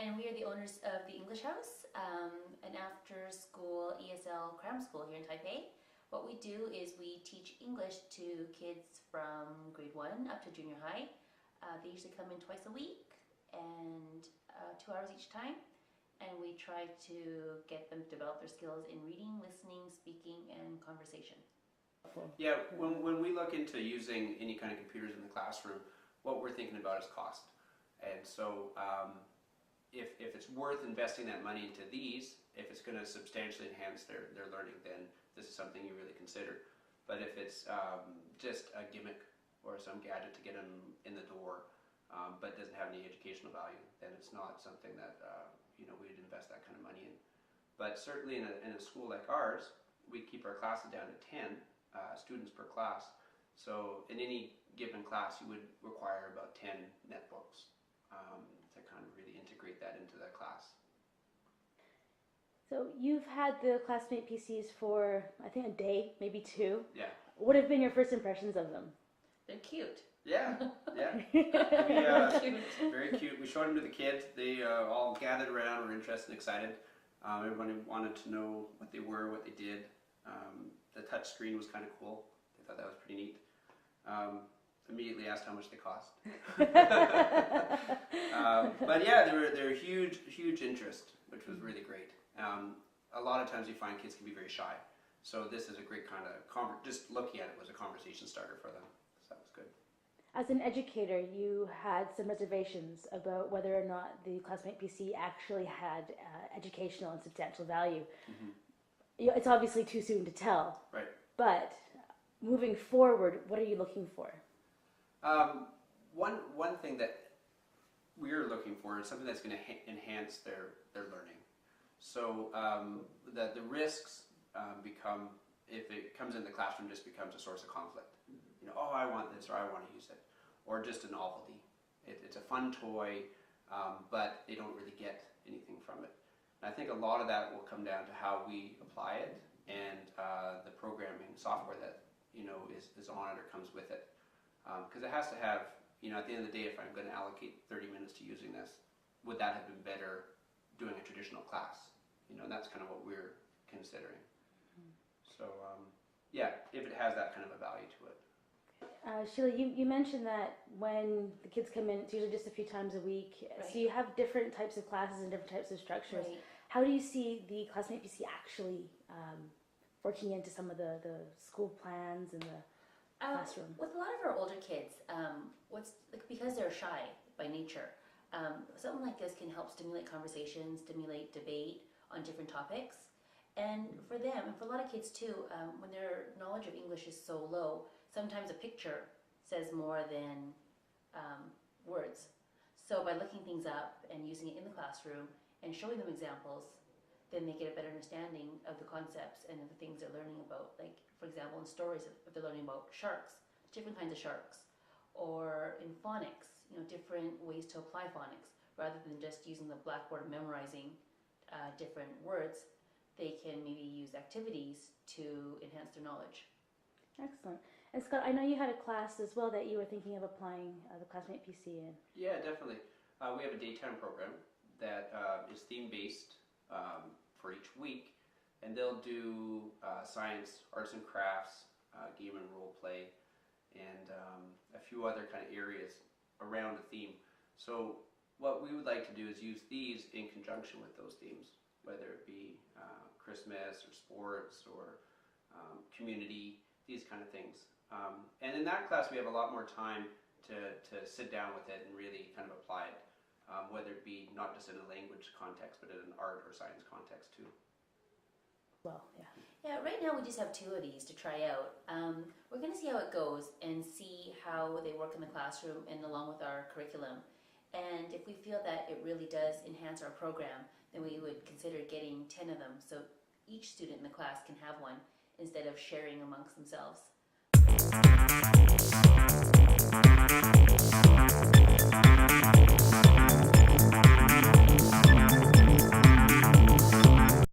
And we are the owners of the English House, an after-school ESL cram school here in Taipei. What we do is we teach English to kids from grade 1 up to junior high. They usually come in twice a week and 2 hours each time. And we try to get them to develop their skills in reading, listening, speaking, and conversation. Yeah, when we look into using any kind of computers in the classroom, what we're thinking about is cost. And so if it's worth investing that money into these, if it's going to substantially enhance their learning, then this is something you really consider. But if it's just a gimmick or some gadget to get them in the door, but doesn't have any educational value, then it's not something that we'd invest that kind of money in. But certainly in a school like ours, we keep our classes down to 10 students per class. So in any given class, you would require about 10 netbooks to kind of really integrate that into the class. So you've had the Classmate PCs for, I think, a day, maybe 2. Yeah. What have been your first impressions of them? They're cute. Yeah. Very cute. We showed them to the kids. They all gathered around, were interested and excited. Everybody wanted to know what they were, what they did. The touch screen was kind of cool. They thought that was pretty neat. Immediately asked how much they cost. But yeah, they were huge interest, which was really great. A lot of times you find kids can be very shy. So this is a great kind of, just looking at it was a conversation starter for them. So that was good. As an educator, you had some reservations about whether or not the Classmate PC actually had educational and substantial value. Mm-hmm. It's obviously too soon to tell. Right. But moving forward, what are you looking for? One thing that we're looking for is something that's going to enhance their learning. So the risks become, if it comes in the classroom, just becomes a source of conflict. Oh, I want this, or I want to use it, or just a novelty. It's a fun toy, but they don't really get anything from it. And I think a lot of that will come down to how we apply it and the programming software that is on it or comes with it. Because it has to have, at the end of the day, if I'm going to allocate 30 minutes to using this, would that have been better doing a traditional class? And that's kind of what we're considering. Mm-hmm. So, if it has that kind of a value to it. Sheila, you mentioned that when the kids come in, it's usually just a few times a week. Right. So you have different types of classes and different types of structures. Right. How do you see the Classmate PC actually working into some of the school plans and the classroom? With a lot of our older kids, because they're shy by nature, something like this can help stimulate conversation, stimulate debate on different topics. And for them, and for a lot of kids too, when their knowledge of English is so low, sometimes a picture says more than words. So by looking things up and using it in the classroom and showing them examples, then they get a better understanding of the concepts and of the things they're learning about. Like, for example, in stories, if they're learning about sharks, different kinds of sharks. Or in phonics, different ways to apply phonics. Rather than just using the blackboard memorizing different words, they can maybe use activities to enhance their knowledge. Excellent. And Scott, I know you had a class as well that you were thinking of applying the Classmate PC in. Yeah, definitely. We have a daytime program that is theme-based for each week, and they'll do science, arts and crafts, game and role play, and a few other kind of areas around the theme. So what we would like to do is use these in conjunction with those themes, whether it be Christmas or sports or community, these kind of things. And in that class we have a lot more time to sit down with it and really kind of apply it, whether it be not just in a language context but in an art or science context too. Well, yeah. Yeah, right now we just have 2 of these to try out. We're going to see how it goes and see how they work in the classroom and along with our curriculum. And if we feel that it really does enhance our program, then we would consider getting 10 of them so each student in the class can have one instead of sharing amongst themselves.